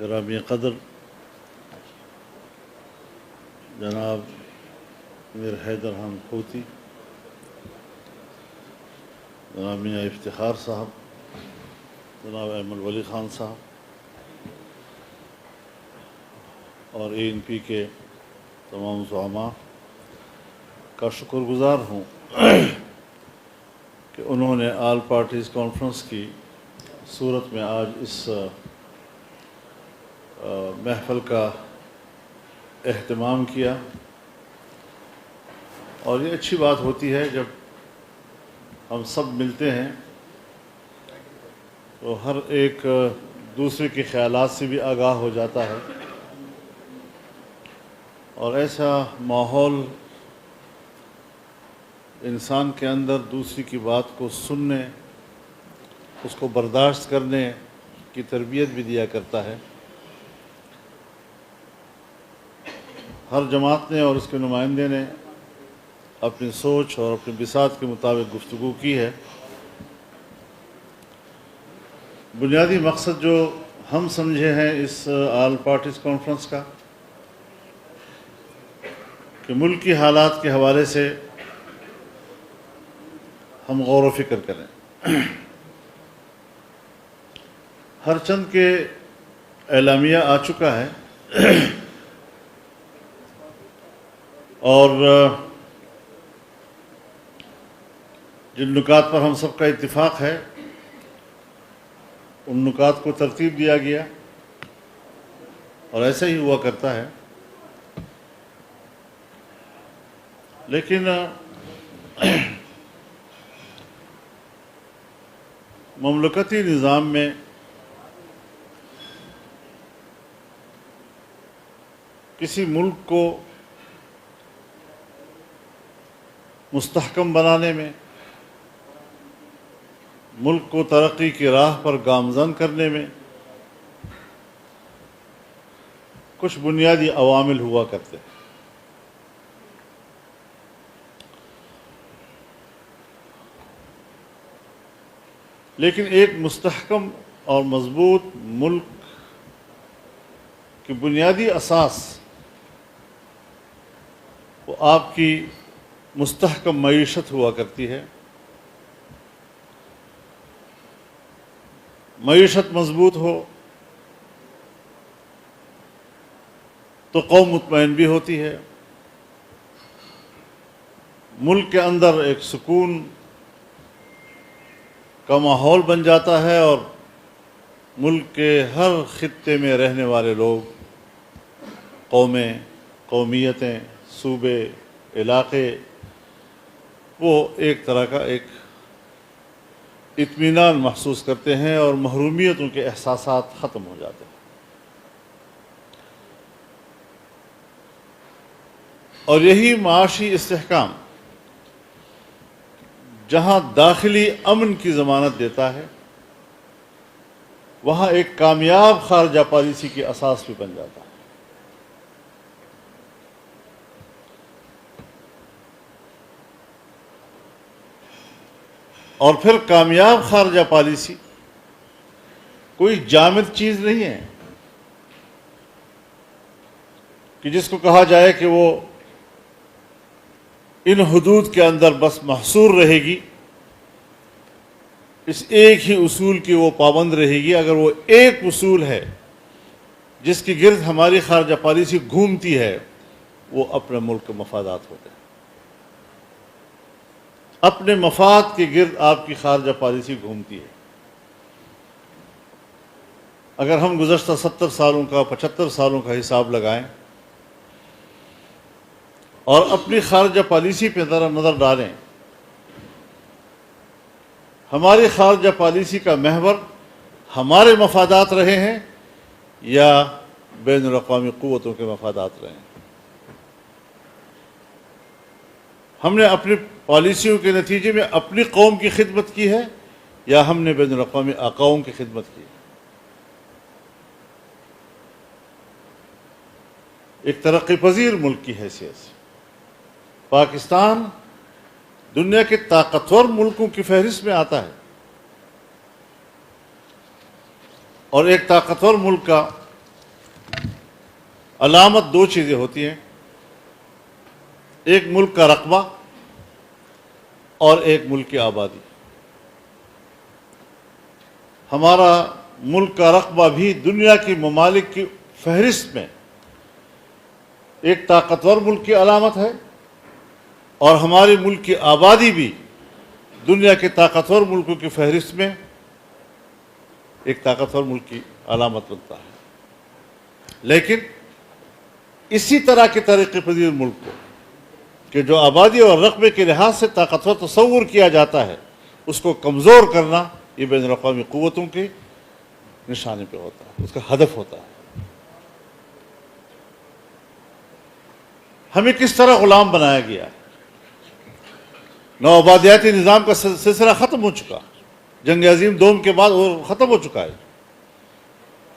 گرامی قدر جناب میر حیدر حامد خوتی، جناب میاں افتخار صاحب، جناب ایمن ولی خان صاحب اور ANP کے تمام زعماء کا شکر گزار ہوں کہ انہوں نے آل پارٹیز کانفرنس کی صورت میں آج اس محفل کا اہتمام کیا۔ اور یہ اچھی بات ہوتی ہے جب ہم سب ملتے ہیں تو ہر ایک دوسرے کے خیالات سے بھی آگاہ ہو جاتا ہے، اور ایسا ماحول انسان کے اندر دوسری کی بات کو سننے، اس کو برداشت کرنے کی تربیت بھی دیا کرتا ہے۔ ہر جماعت نے اور اس کے نمائندے نے اپنی سوچ اور اپنی بساط کے مطابق گفتگو کی ہے۔ بنیادی مقصد جو ہم سمجھے ہیں اس آل پارٹیز کانفرنس کا کہ ملکی حالات کے حوالے سے ہم غور و فکر کریں۔ ہر چند کے اعلامیہ آ چکا ہے اور جن نکات پر ہم سب کا اتفاق ہے ان نکات کو ترتیب دیا گیا اور ایسا ہی ہوا کرتا ہے۔ لیکن مملکتی نظام میں کسی ملک کو مستحکم بنانے میں، ملک کو ترقی کی راہ پر گامزن کرنے میں کچھ بنیادی عوامل ہوا کرتے ہیں۔ لیکن ایک مستحکم اور مضبوط ملک کی بنیادی اساس وہ آپ کی مستحکم معیشت ہوا کرتی ہے۔ معیشت مضبوط ہو تو قوم مطمئن بھی ہوتی ہے، ملک کے اندر ایک سکون کا ماحول بن جاتا ہے اور ملک کے ہر خطے میں رہنے والے لوگ، قومیں، قومیتیں، صوبے، علاقے، وہ ایک طرح کا ایک اطمینان محسوس کرتے ہیں اور محرومیتوں کے احساسات ختم ہو جاتے ہیں۔ اور یہی معاشی استحکام جہاں داخلی امن کی ضمانت دیتا ہے، وہاں ایک کامیاب خارجہ پالیسی کی اساس بھی بن جاتا ہے۔ اور پھر کامیاب خارجہ پالیسی کوئی جامد چیز نہیں ہے کہ جس کو کہا جائے کہ وہ ان حدود کے اندر بس محصور رہے گی، اس ایک ہی اصول کی وہ پابند رہے گی۔ اگر وہ ایک اصول ہے جس کی گرد ہماری خارجہ پالیسی گھومتی ہے، وہ اپنے ملک کے مفادات ہوتے ہیں۔ اپنے مفاد کے گرد آپ کی خارجہ پالیسی گھومتی ہے۔ اگر ہم گزشتہ 70 سالوں کا، 75 سالوں کا حساب لگائیں اور اپنی خارجہ پالیسی پہ نظر ڈالیں، ہماری خارجہ پالیسی کا محور ہمارے مفادات رہے ہیں یا بین الاقوامی قوتوں کے مفادات رہے ہیں؟ ہم نے اپنی پالیسیوں کے نتیجے میں اپنی قوم کی خدمت کی ہے یا ہم نے بین الاقوامی آقاؤں کی خدمت کی ہے؟ ایک ترقی پذیر ملک کی حیثیت سے پاکستان دنیا کے طاقتور ملکوں کی فہرست میں آتا ہے، اور ایک طاقتور ملک کا علامت دو چیزیں ہوتی ہیں، ایک ملک کا رقبہ اور ایک ملک کی آبادی۔ ہمارا ملک کا رقبہ بھی دنیا کی ممالک کی فہرست میں ایک طاقتور ملک کی علامت ہے، اور ہمارے ملک کی آبادی بھی دنیا کے طاقتور ملکوں کی فہرست میں ایک طاقتور ملک کی علامت بنتا ہے۔ لیکن اسی طرح کے طریقے پذیر ملک کو کہ جو آبادی اور رقبے کے لحاظ سے طاقتور تصور کیا جاتا ہے، اس کو کمزور کرنا یہ بین الاقوامی قوتوں کے نشانے پہ ہوتا ہے، اس کا ہدف ہوتا ہے۔ ہمیں کس طرح غلام بنایا گیا؟ نوآبادیاتی نظام کا سلسلہ ختم ہو چکا، جنگ عظیم دوم کے بعد وہ ختم ہو چکا ہے۔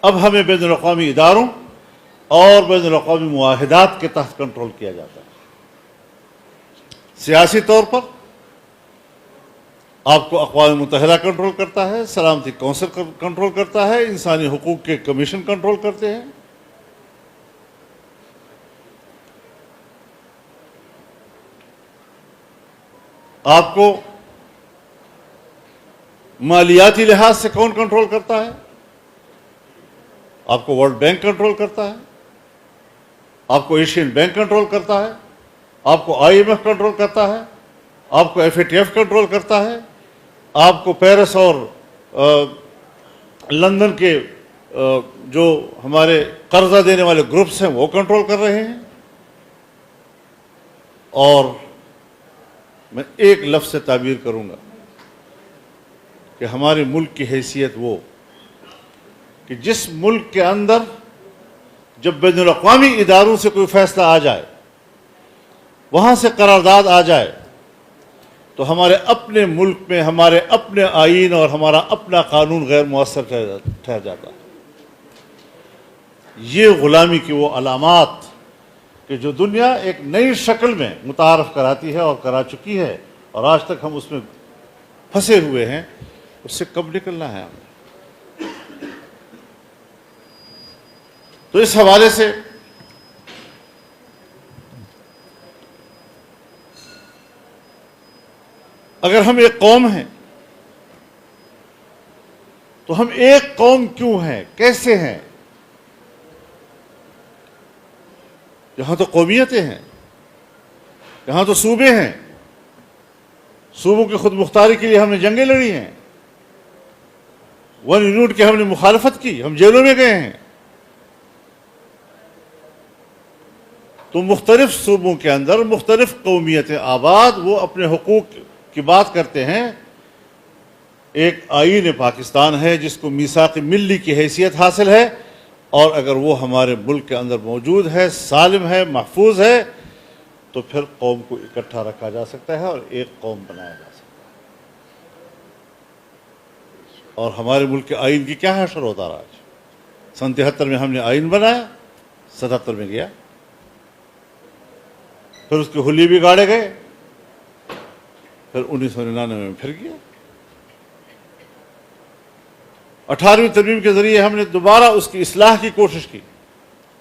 اب ہمیں بین الاقوامی اداروں اور بین الاقوامی معاہدات کے تحت کنٹرول کیا جاتا ہے۔ سیاسی طور پر آپ کو اقوام متحدہ کنٹرول کرتا ہے، سلامتی کونسل کنٹرول کرتا ہے، انسانی حقوق کے کمیشن کنٹرول کرتے ہیں۔ آپ کو مالیاتی لحاظ سے کون کنٹرول کرتا ہے؟ آپ کو ورلڈ بینک کنٹرول کرتا ہے، آپ کو ایشین بینک کنٹرول کرتا ہے، آپ کو آئی ایم ایف کنٹرول کرتا ہے، آپ کو F A T F control کرتا ہے، آپ کو پیرس اور لندن کے جو ہمارے قرضہ دینے والے گروپس ہیں وہ کنٹرول کر رہے ہیں۔ اور میں ایک لفظ سے تعبیر کروں گا کہ ہمارے ملک کی حیثیت وہ کہ جس ملک کے اندر جب بین الاقوامی اداروں سے کوئی فیصلہ آ جائے، وہاں سے قرارداد آ جائے، تو ہمارے اپنے ملک میں ہمارے اپنے آئین اور ہمارا اپنا قانون غیر مؤثر ٹھہر جاتا ہے۔ یہ غلامی کی وہ علامات کہ جو دنیا ایک نئی شکل میں متعارف کراتی ہے اور کرا چکی ہے، اور آج تک ہم اس میں پھنسے ہوئے ہیں، اس سے کب نکلنا ہے ہمیں؟ تو اس حوالے سے اگر ہم ایک قوم ہیں تو ہم ایک قوم کیوں ہیں، کیسے ہیں؟ یہاں تو قومیتیں ہیں، یہاں تو صوبے ہیں، صوبوں کی خود مختاری کے لیے ہم نے جنگیں لڑی ہیں، ون یونٹ کی ہم نے مخالفت کی، ہم جیلوں میں گئے ہیں۔ تو مختلف صوبوں کے اندر مختلف قومیتیں آباد، وہ اپنے حقوق کی بات کرتے ہیں۔ ایک آئین پاکستان ہے جس کو میثاق ملی کی حیثیت حاصل ہے، اور اگر وہ ہمارے ملک کے اندر موجود ہے، سالم ہے، محفوظ ہے، تو پھر قوم کو اکٹھا رکھا جا سکتا ہے اور ایک قوم بنایا جا سکتا ہے۔ اور ہمارے ملک کے آئین کی کیا ہے شرح و دار؟ آج سن 73 میں ہم نے آئین بنایا، 77 میں گیا، پھر اس کے حلیے بھی گاڑے گئے، پھر 1999 میں پھر گیا۔ 18ویں ترمیم کے ذریعے ہم نے دوبارہ اس کی اصلاح کی کوشش کی،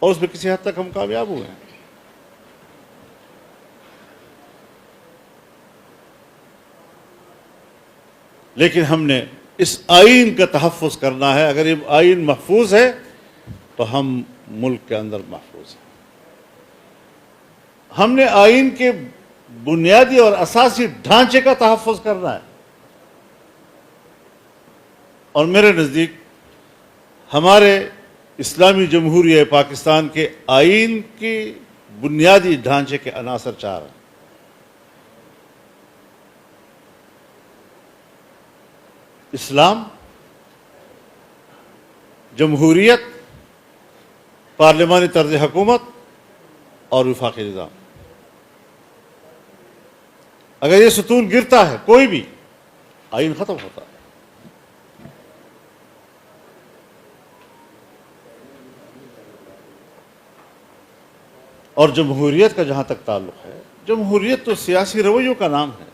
اور اس میں کسی حد تک ہم کامیاب ہوئے ہیں۔ لیکن ہم نے اس آئین کا تحفظ کرنا ہے۔ اگر یہ آئین محفوظ ہے تو ہم ملک کے اندر محفوظ ہیں۔ ہم نے آئین کے بنیادی اور اساسی ڈھانچے کا تحفظ کرنا ہے، اور میرے نزدیک ہمارے اسلامی جمہوریہ پاکستان کے آئین کی بنیادی ڈھانچے کے عناصر 4 ہیں۔ اسلام، جمہوریت، پارلیمانی طرز حکومت اور وفاقی نظام۔ اگر یہ ستون گرتا ہے کوئی بھی، آئین ختم ہوتا ہے۔ اور جمہوریت کا جہاں تک تعلق ہے، جمہوریت تو سیاسی رویوں کا نام ہے۔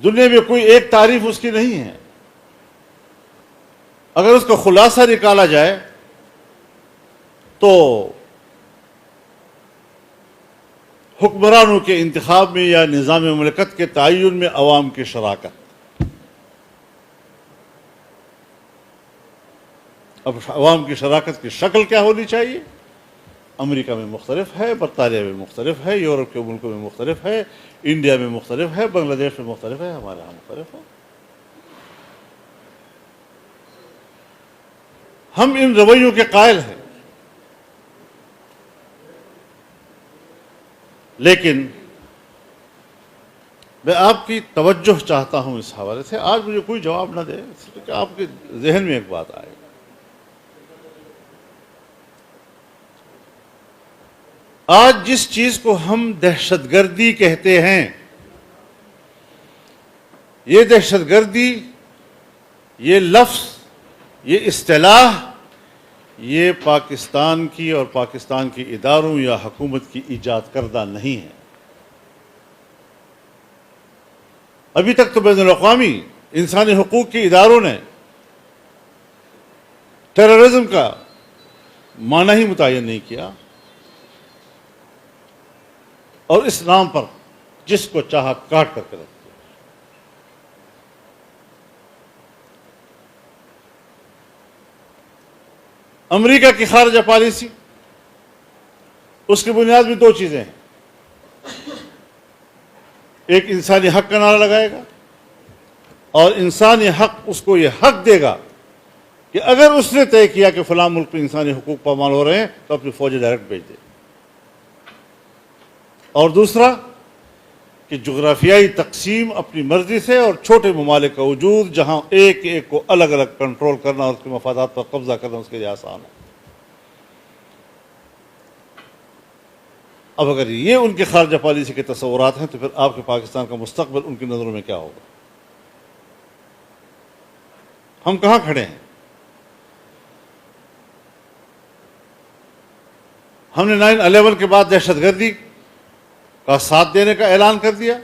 دنیا میں کوئی ایک تعریف اس کی نہیں ہے۔ اگر اس کا خلاصہ نکالا جائے تو حکمرانوں کے انتخاب میں یا نظام مملکت کے تعین میں عوام کی شراکت. اب عوام کی شراکت کی شکل کیا ہونی چاہیے؟ امریکہ میں مختلف ہے، برطانیہ میں مختلف ہے، یورپ کے ملکوں میں مختلف ہے، انڈیا میں مختلف ہے، بنگلہ دیش میں مختلف ہے، ہمارے یہاں مختلف ہے. ہم ان رویوں کے قائل ہیں، لیکن میں آپ کی توجہ چاہتا ہوں اس حوالے سے. آج مجھے کوئی جواب نہ دے، کہ آپ کے ذہن میں ایک بات آئے. آج جس چیز کو ہم دہشت گردی کہتے ہیں، یہ دہشت گردی، یہ لفظ، یہ اصطلاح، یہ پاکستان کی اور پاکستان کے اداروں یا حکومت کی ایجاد کردہ نہیں ہے. ابھی تک تو بین الاقوامی انسانی حقوق کے اداروں نے ٹیررزم کا معنی ہی متعین نہیں کیا، اور اس نام پر جس کو چاہا کاٹ کر کے رکھ دیا. امریکہ کی خارجہ پالیسی، اس کی بنیاد میں دو چیزیں ہیں. ایک انسانی حق کا نعرہ لگائے گا، اور انسانی حق اس کو یہ حق دے گا کہ اگر اس نے طے کیا کہ فلاں ملک میں انسانی حقوق پامال ہو رہے ہیں تو اپنی فوجیں ڈائریکٹ بھیج دے. اور دوسرا کہ جغرافیائی تقسیم اپنی مرضی سے، اور چھوٹے ممالک کا وجود جہاں ایک ایک کو الگ الگ کنٹرول کرنا اور اس کے مفادات پر قبضہ کرنا اس کے لیے آسان ہے. اب اگر یہ ان کے خارجہ پالیسی کے تصورات ہیں تو پھر آپ کے پاکستان کا مستقبل ان کی نظروں میں کیا ہوگا؟ ہم کہاں کھڑے ہیں؟ ہم نے 9/11 کے بعد دہشت گردی کا ساتھ دینے کا اعلان کر دیا.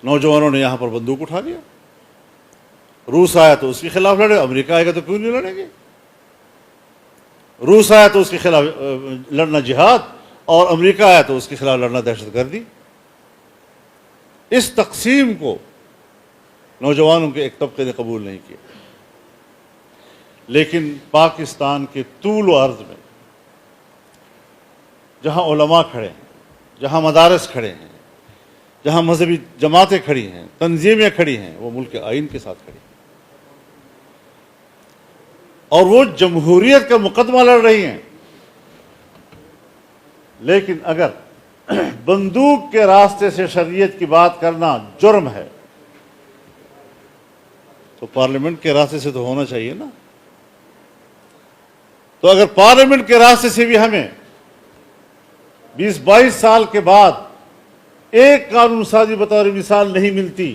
نوجوانوں نے یہاں پر بندوق اٹھا لیا. روس آیا تو اس کے خلاف لڑے، امریکہ آئے گا تو کیوں نہیں لڑیں گے؟ روس آیا تو اس کے خلاف لڑنا جہاد، اور امریکہ آیا تو اس کے خلاف لڑنا دہشت گردی. اس تقسیم کو نوجوانوں کے ایک طبقے نے قبول نہیں کیا. لیکن پاکستان کے طول و عرض میں جہاں علماء کھڑے ہیں، جہاں مدارس کھڑے ہیں، جہاں مذہبی جماعتیں کھڑی ہیں، تنظیمیں کھڑی ہیں، وہ ملک کے آئین کے ساتھ کھڑی ہیں، اور وہ جمہوریت کا مقدمہ لڑ رہی ہیں. لیکن اگر بندوق کے راستے سے شریعت کی بات کرنا جرم ہے تو پارلیمنٹ کے راستے سے تو ہونا چاہیے نا. تو اگر پارلیمنٹ کے راستے سے بھی ہمیں 20-22 سال کے بعد ایک قانون سازی بطور مثال نہیں ملتی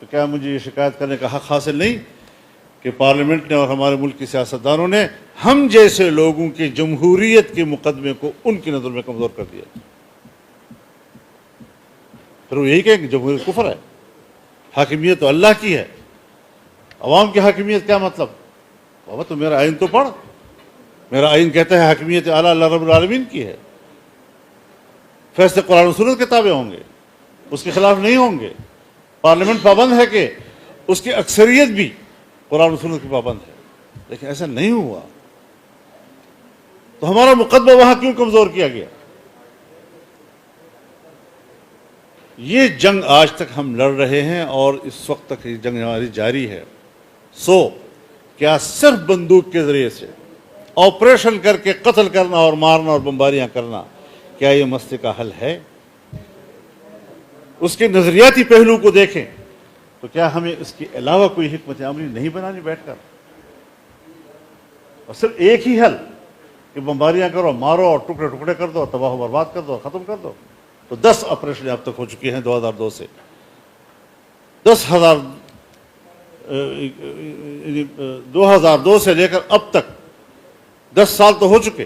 تو کیا مجھے یہ شکایت کرنے کا حق حاصل نہیں کہ پارلیمنٹ نے اور ہمارے ملک کے سیاستدانوں نے ہم جیسے لوگوں کی جمہوریت کے مقدمے کو ان کی نظر میں کمزور کر دیا؟ پھر وہ یہی کہیں کہ جمہوریت کفر ہے، حاکمیت تو اللہ کی ہے. عوام کی حاکمیت کیا مطلب؟ بابا تو میرا آئین تو پڑھ. میرا آئین کہتا ہے حاکمیت اعلیٰ اللہ رب العالمین کی ہے. فیصلے قرآن و سنت کے تابع ہوں گے، اس کے خلاف نہیں ہوں گے. پارلیمنٹ پابند ہے کہ اس کی اکثریت بھی قرآن و سنت کی پابند ہے. لیکن ایسا نہیں ہوا تو ہمارا مقدمہ وہاں کیوں کمزور کیا گیا؟ یہ جنگ آج تک ہم لڑ رہے ہیں اور اس وقت تک یہ جنگ ہماری جاری ہے. کیا صرف بندوق کے ذریعے سے آپریشن کر کے قتل کرنا اور مارنا اور بمباریاں کرنا کیا یہ مسئلے کا حل ہے؟ اس کے نظریاتی پہلو کو دیکھیں تو کیا ہمیں اس کے علاوہ کوئی حکمت عملی نہیں بنانی بیٹھ کر؟ اور صرف ایک ہی حل کہ بمباریاں کرو، مارو اور ٹکڑے ٹکڑے کر دو، تباہ و برباد کر دو، ختم کر دو. تو 10 آپریشنیں اب تک ہو چکی ہیں 2002 سے. 2002 سے لے کر اب تک 10 سال تو ہو چکے.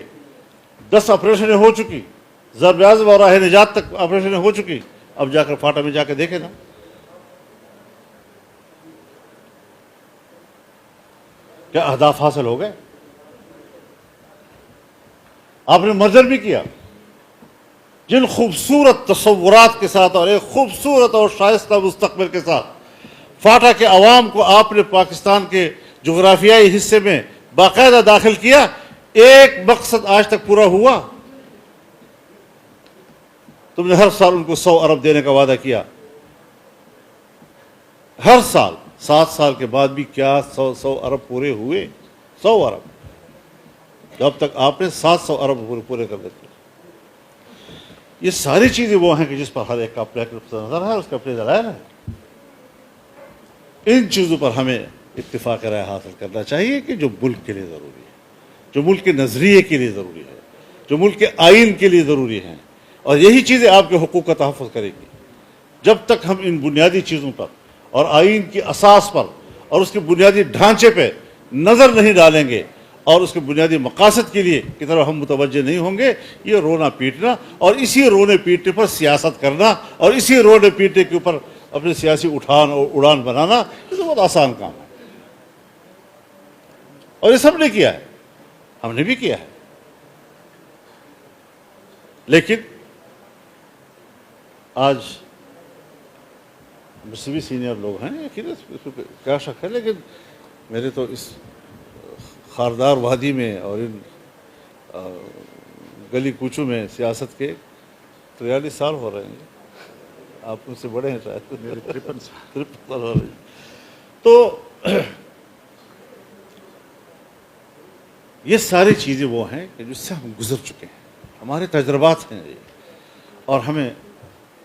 10 آپریشنیں ہو چکی. ضرب اعظم اور راہ نجات تک آپریشنیں ہو چکی. اب جا کر فاٹا میں جا کے دیکھیں نا کیا اہداف حاصل ہو گئے؟ آپ نے مرجر بھی کیا جن خوبصورت تصورات کے ساتھ اور ایک خوبصورت اور شائستہ مستقبل کے ساتھ فاٹا کے عوام کو آپ نے پاکستان کے جغرافیائی حصے میں باقاعدہ داخل کیا، ایک مقصد آج تک پورا ہوا؟ تم نے ہر سال ان کو 100 ارب دینے کا وعدہ کیا، ہر سال 7 سال کے بعد بھی کیا 100 ارب پورے ہوئے؟ 100 ارب جب تک آپ نے 700 ارب پورے کر دیتے۔ یہ ساری چیزیں وہ ہیں کہ جس پر ہر ایک کا اپنا نظر ہے، اس کا اپنے دلائل ہے۔ ان چیزوں پر ہمیں اتفاق رائے حاصل کرنا چاہیے کہ جو ملک کے لیے ضروری ہے، جو ملک کے نظریے کے لیے ضروری ہے، جو ملک کے آئین کے لیے ضروری ہیں، اور یہی چیزیں آپ کے حقوق کا تحفظ کرے گی۔ جب تک ہم ان بنیادی چیزوں پر اور آئین کی اساس پر اور اس کے بنیادی ڈھانچے پہ نظر نہیں ڈالیں گے اور اس کے بنیادی مقاصد کے لیے کی طرف ہم متوجہ نہیں ہوں گے، یہ رونا پیٹنا اور اسی رونے پیٹنے پر سیاست کرنا اور اسی رونے پیٹنے کے اوپر اپنے سیاسی اٹھان اور اڑان بنانا، یہ تو بہت آسان کام ہے، اور یہ سب نے کیا ہے، ہم نے بھی کیا ہے۔ لیکن آج مجھ سے بھی سینئر لوگ ہیں، یقیناً اس پہ کیا شک ہے، لیکن میرے تو اس خاردار وادی میں اور ان گلی کوچوں میں سیاست کے 43 سال ہو رہے ہیں، آپ ان سے بڑے ہیں شاید، 53 سال ہو رہے ہیں۔ تو یہ ساری چیزیں وہ ہیں کہ جس سے ہم گزر چکے ہیں، ہمارے تجربات ہیں یہ، اور ہمیں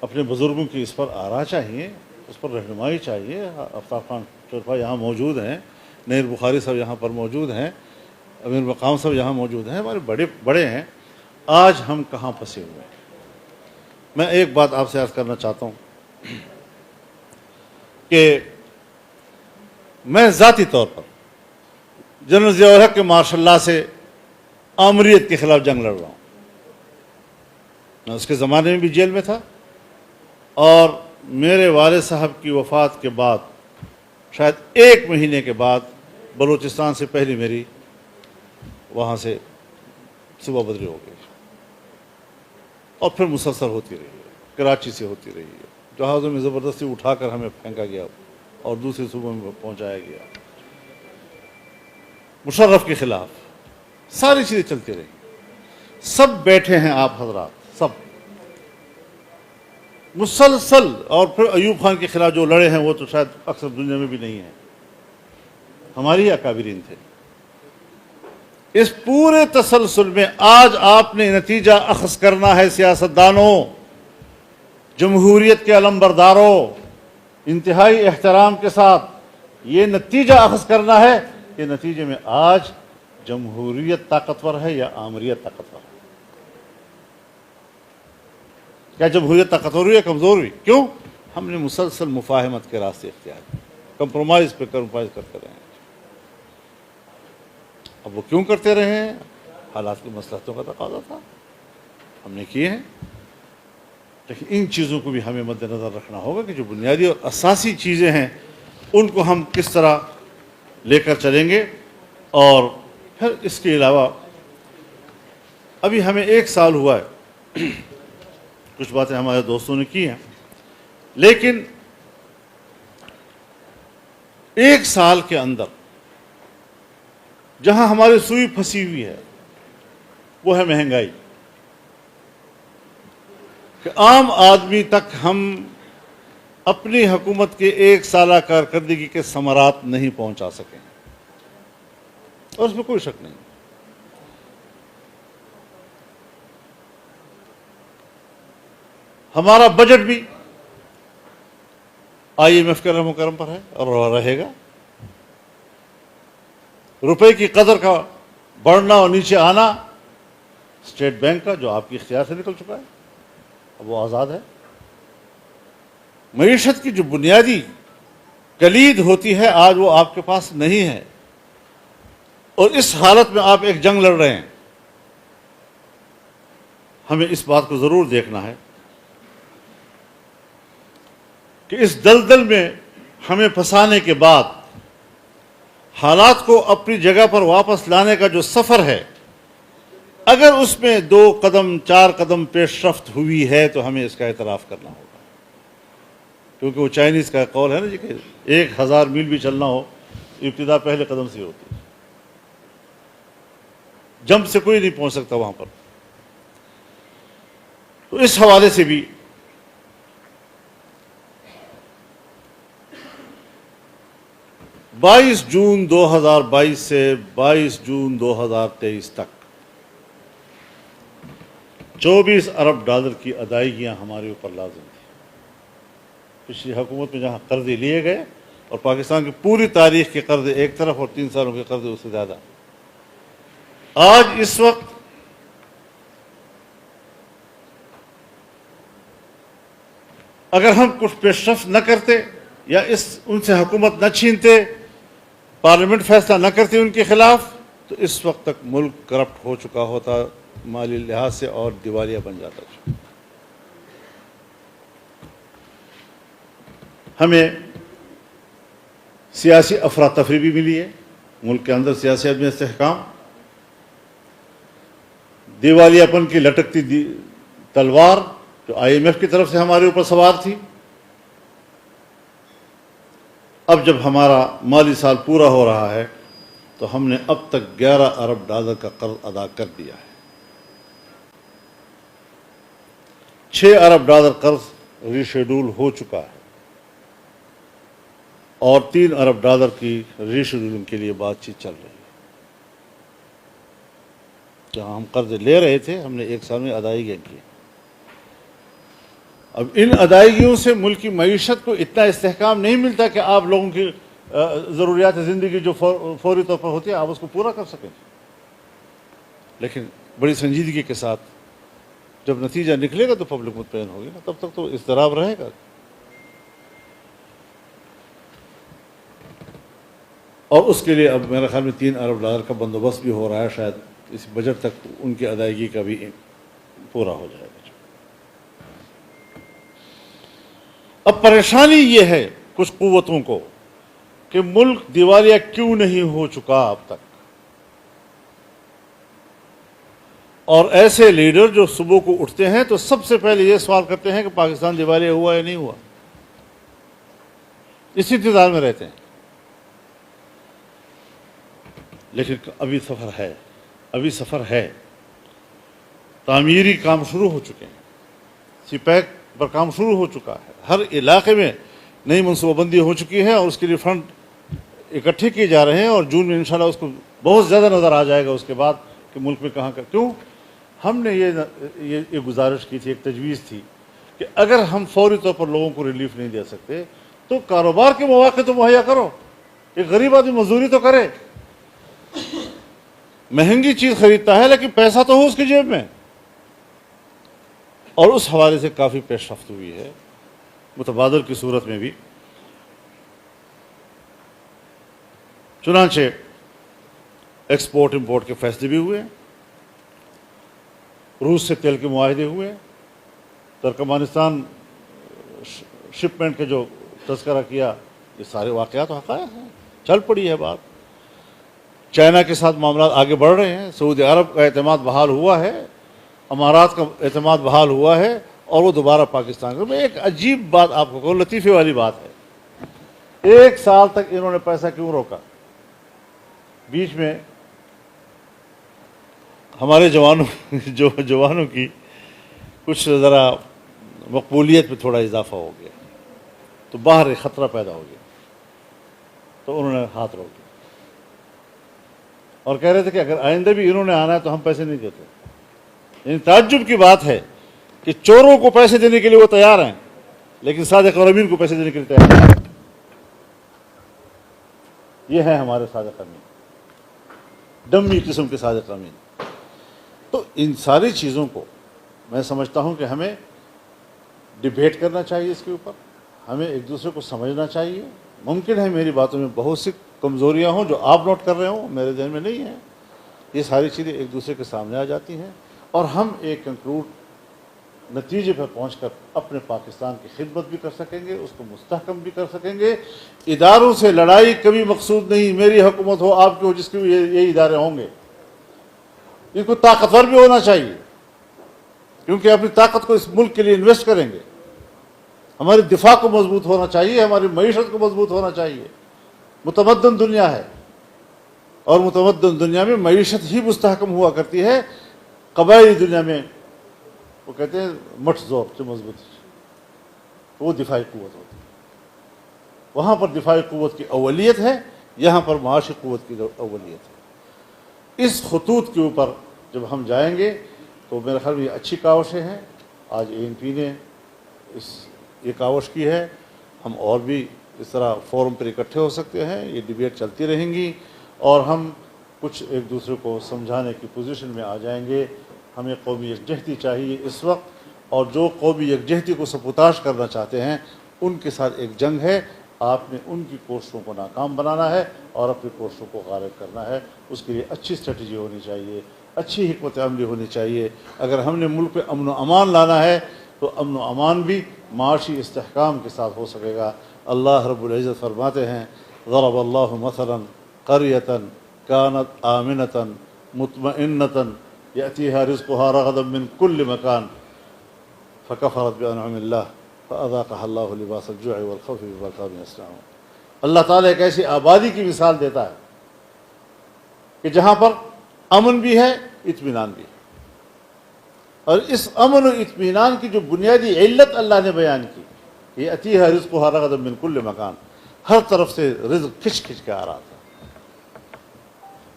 اپنے بزرگوں کی اس پر آرا چاہیے، اس پر رہنمائی چاہیے۔ آفتاب خان چودھری یہاں موجود ہیں، نیر بخاری صاحب یہاں پر موجود ہیں، امیر مقام صاحب یہاں موجود ہیں، ہمارے بڑے بڑے ہیں۔ آج ہم کہاں پھنسے ہوئے ہیں؟ میں ایک بات آپ سے عرض کرنا چاہتا ہوں کہ میں ذاتی طور پر جنرل ضیاء الحق کے مارشل لاء سے آمریت کے خلاف جنگ لڑ رہا ہوں۔ میں اس کے زمانے میں بھی جیل میں تھا، اور میرے والد صاحب کی وفات کے بعد شاید 1 مہینے کے بعد بلوچستان سے پہلی میری وہاں سے صبح بدری ہو گئی، اور پھر مسلسل ہوتی رہی ہے، کراچی سے ہوتی رہی ہے، جہازوں میں زبردستی اٹھا کر ہمیں پھینکا گیا اور دوسرے صوبوں میں پہنچایا گیا، مشرف کے خلاف ساری چیزیں چلتی رہی۔ سب بیٹھے ہیں آپ حضرات، سب مسلسل، اور پھر ایوب خان کے خلاف جو لڑے ہیں وہ تو شاید اکثر دنیا میں بھی نہیں ہیں، ہماری ہی اکابرین تھے۔ اس پورے تسلسل میں آج آپ نے نتیجہ اخذ کرنا ہے، سیاستدانوں، جمہوریت کے علمبرداروں، انتہائی احترام کے ساتھ یہ نتیجہ اخذ کرنا ہے کہ نتیجے میں آج جمہوریت طاقتور ہے یا آمریت طاقتور ہے؟ کیا جمہوریت طاقتور ہوئی یا کمزور ہوئی؟ کیوں؟ ہم نے مسلسل مفاہمت کے راستے اختیار کیے، کمپرومائز پہ کمپرومائز کرتے رہے ہیں۔ اب وہ کیوں کرتے رہے ہیں؟ حالات کی مصلحتوں کا تقاضا تھا، ہم نے کیے ہیں۔ لیکن ان چیزوں کو بھی ہمیں مد نظر رکھنا ہوگا کہ جو بنیادی اور اساسی چیزیں ہیں ان کو ہم کس طرح لے کر چلیں گے۔ اور پھر اس کے علاوہ ابھی ہمیں 1 سال ہوا ہے، کچھ باتیں ہمارے دوستوں نے کی ہیں، لیکن 1 سال کے اندر جہاں ہماری سوئی پھنسی ہوئی ہے وہ ہے مہنگائی، کہ عام آدمی تک ہم اپنی حکومت کے 1 سالہ کارکردگی کے ثمرات نہیں پہنچا سکیں، اور اس میں کوئی شک نہیں۔ ہمارا بجٹ بھی IMF کے رحم و کرم پر ہے اور رہے گا۔ روپے کی قدر کا بڑھنا اور نیچے آنا اسٹیٹ بینک کا، جو آپ کی اختیار سے نکل چکا ہے، اب وہ آزاد ہے۔ معیشت کی جو بنیادی کلید ہوتی ہے آج وہ آپ کے پاس نہیں ہے، اور اس حالت میں آپ ایک جنگ لڑ رہے ہیں۔ ہمیں اس بات کو ضرور دیکھنا ہے کہ اس دلدل میں ہمیں پھنسانے کے بعد حالات کو اپنی جگہ پر واپس لانے کا جو سفر ہے، اگر اس میں 2 قدم 4 قدم پیش رفت ہوئی ہے تو ہمیں اس کا اعتراف کرنا ہوگا، کیونکہ وہ چائنیز کا قول ہے نا جی کہ 1000 میل بھی چلنا ہو ابتدا پہلے قدم سے ہوتی ہے، جمپ سے کوئی نہیں پہنچ سکتا وہاں پر۔ تو اس حوالے سے بھی بائیس جون 2022 سے 22 جون 2023 تک 24 ارب ڈالر کی ادائیگیاں ہمارے اوپر لازم تھیں۔ پچھلی حکومت میں جہاں قرضے لیے گئے اور پاکستان کی پوری تاریخ کے قرضے ایک طرف اور 3 سالوں کے قرضے اس سے زیادہ، آج اس وقت اگر ہم کچھ پیش رفت نہ کرتے یا ان سے حکومت نہ چھینتے، پارلیمنٹ فیصلہ نہ کرتی ان کے خلاف، تو اس وقت تک ملک کرپٹ ہو چکا ہوتا مالی لحاظ سے اور دیوالیہ بن جاتا تھا۔ ہمیں سیاسی افراتفری بھی ملی ہے، ملک کے اندر سیاسی عدم استحکام، دیوالیہ پن کی لٹکتی تلوار جو IMF کی طرف سے ہمارے اوپر سوار تھی۔ اب جب ہمارا مالی سال پورا ہو رہا ہے تو ہم نے اب تک 11 ارب ڈالر کا قرض ادا کر دیا ہے، 6 ارب ڈالر قرض ری شیڈول ہو چکا ہے اور 3 ارب ڈالر کی ری شیڈولنگ کے لیے بات چیت چل رہی ہے۔ جہاں ہم قرض لے رہے تھے ہم نے 1 سال میں ادائیگیاں کی۔ اب ان ادائیگیوں سے ملک کی معیشت کو اتنا استحکام نہیں ملتا کہ آپ لوگوں کی ضروریات زندگی جو فوری طور پر ہوتی ہے آپ اس کو پورا کر سکیں، لیکن بڑی سنجیدگی کے ساتھ جب نتیجہ نکلے گا تو پبلک مطمئن ہوگی نا، تب تک تو اضطراب رہے گا۔ اور اس کے لیے اب میرے خیال میں 3 ارب ڈالر کا بندوبست بھی ہو رہا ہے، شاید اس بجٹ تک ان کی ادائیگی کا بھی پورا ہو جائے گا۔ اب پریشانی یہ ہے کچھ قوتوں کو کہ ملک دیوالیہ کیوں نہیں ہو چکا اب تک، اور ایسے لیڈر جو صبح کو اٹھتے ہیں تو سب سے پہلے یہ سوال کرتے ہیں کہ پاکستان دیوالیہ ہوا یا نہیں ہوا، اسی انتظار میں رہتے ہیں۔ لیکن ابھی سفر ہے، تعمیری کام شروع ہو چکے ہیں، سی پیک پر کام شروع ہو چکا ہے، ہر علاقے میں نئی منصوبہ بندی ہو چکی ہے اور اس کے لیے فنڈ اکٹھے کیے جا رہے ہیں، اور جون میں انشاءاللہ اس کو بہت زیادہ نظر آ جائے گا اس کے بعد کہ ملک میں کہاں کا کیوں۔ ہم نے یہ گزارش کی تھی، ایک تجویز تھی کہ اگر ہم فوری طور پر لوگوں کو ریلیف نہیں دے سکتے تو کاروبار کے مواقع تو مہیا کرو، ایک غریب آدمی مزدوری تو کرے، مہنگی چیز خریدتا ہے لیکن پیسہ تو ہو اس کی جیب میں، اور اس حوالے سے کافی پیش رفت ہوئی ہے متبادل کی صورت میں بھی۔ چنانچہ ایکسپورٹ امپورٹ کے فیصلے بھی ہوئے، روس سے تیل کے معاہدے ہوئے، ترکمانستان شپمنٹ کے جو تذکرہ کیا، یہ سارے واقعات و حقائق ہیں، چل پڑی ہے بات۔ چائنا کے ساتھ معاملات آگے بڑھ رہے ہیں، سعودی عرب کا اعتماد بحال ہوا ہے، امارات کا اعتماد بحال ہوا ہے، اور وہ دوبارہ پاکستان کا۔ میں ایک عجیب بات آپ کو کہوں، لطیفے والی بات ہے، 1 سال تک انہوں نے پیسہ کیوں روکا؟ بیچ میں ہمارے جوانوں کی کچھ ذرا مقبولیت میں تھوڑا اضافہ ہو گیا تو باہر ایک خطرہ پیدا ہو گیا، تو انہوں نے ہاتھ روک دیا اور کہہ رہے تھے کہ اگر آئندہ بھی انہوں نے آنا ہے تو ہم پیسے نہیں دیتے۔ یعنی تعجب کی بات ہے کہ چوروں کو پیسے دینے کے لیے وہ تیار ہیں لیکن صادق اور امین کو پیسے دینے کے لیے تیار ہیں۔ یہ ہے ہمارے صادق امین، ڈمی قسم کے صادق امین۔ تو ان ساری چیزوں کو میں سمجھتا ہوں کہ ہمیں ڈیبیٹ کرنا چاہیے، اس کے اوپر ہمیں ایک دوسرے کو سمجھنا چاہیے۔ ممکن ہے میری باتوں میں بہت سی کمزوریاں ہوں جو آپ نوٹ کر رہے ہوں، میرے ذہن میں نہیں ہیں، یہ ساری چیزیں ایک دوسرے کے سامنے آ جاتی ہیں اور ہم ایک کنکلوڈ نتیجے پر پہنچ کر اپنے پاکستان کی خدمت بھی کر سکیں گے، اس کو مستحکم بھی کر سکیں گے۔ اداروں سے لڑائی کبھی مقصود نہیں، میری حکومت ہو، آپ کی ہو، جس کی بھی یہی ادارے ہوں گے۔ ان کو طاقتور بھی ہونا چاہیے، کیونکہ اپنی طاقت کو اس ملک کے لیے انویسٹ کریں گے۔ ہماری دفاع کو مضبوط ہونا چاہیے، ہماری معیشت کو مضبوط ہونا چاہیے۔ متمدن دنیا ہے، اور متمدن دنیا میں معیشت ہی مستحکم ہوا کرتی ہے۔ قبائلی دنیا میں وہ کہتے ہیں مٹھ زور جو مضبوط ہے، وہ دفاعی قوت ہوتی ہے۔ وہاں پر دفاعی قوت کی اولیت ہے، یہاں پر معاشی قوت کی اولیت ہے۔ اس خطوط کے اوپر جب ہم جائیں گے تو میرے خیال میں یہ اچھی کاوشیں ہیں۔ آج ANP نے یہ کاوش کی ہے، ہم اور بھی اس طرح فورم پر اکٹھے ہو سکتے ہیں، یہ ڈیبیٹ چلتی رہیں گی، اور ہم کچھ ایک دوسرے کو سمجھانے کی پوزیشن میں آ جائیں گے۔ ہمیں قومی یکجہتی چاہیے اس وقت، اور جو قومی یکجہتی کو سبوتاش کرنا چاہتے ہیں ان کے ساتھ ایک جنگ ہے۔ آپ نے ان کی کوششوں کو ناکام بنانا ہے اور اپنی کوششوں کو غالب کرنا ہے۔ اس کے لیے اچھی اسٹریٹجی ہونی چاہیے، اچھی حکمت عملی ہونی چاہیے۔ اگر ہم نے ملک پہ امن و امان لانا ہے تو امن و امان بھی معاشی استحکام کے ساتھ ہو سکے گا۔ اللہ رب العزت فرماتے ہیں، ضرب اللہ مثلا قریۃ کانت آمنۃ مطمئنۃ یأتیہا رزقہا رغدا من کل مکان فکفرت بانعم اللہ فاذاقہا اللہ لباس الجوع والخوف بما کانوا یصنعون۔ اللہ تعالیٰ ایک ایسی آبادی کی مثال دیتا ہے کہ جہاں پر امن بھی ہے، اطمینان بھی ہے، اور اس امن و اطمینان کی جو بنیادی علت اللہ نے بیان کی، یہ یأتیہا رزقہا رغدا من کل مکان، ہر طرف سے رزق کھچ کھچ کے آ رہا تھا،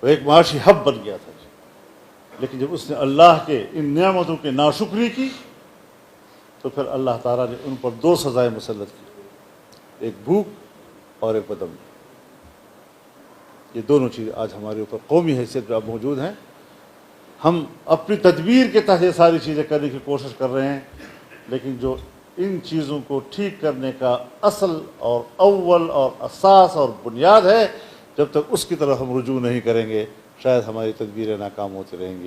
وہ ایک معاشی ہب بن گیا تھا۔ لیکن جب اس نے اللہ کے ان نعمتوں کی ناشکری کی تو پھر اللہ تعالیٰ نے ان پر 2 سزائیں مسلط کی، ایک بھوک اور ایک بدامنی۔ یہ دونوں چیزیں آج ہمارے اوپر قومی حیثیت پہ اب موجود ہیں۔ ہم اپنی تدبیر کے تحت یہ ساری چیزیں کرنے کی کوشش کر رہے ہیں، لیکن جو ان چیزوں کو ٹھیک کرنے کا اصل اور اول اور اساس اور بنیاد ہے، جب تک اس کی طرف ہم رجوع نہیں کریں گے شاید ہماری تدبیریں ناکام ہوتی رہیں گی۔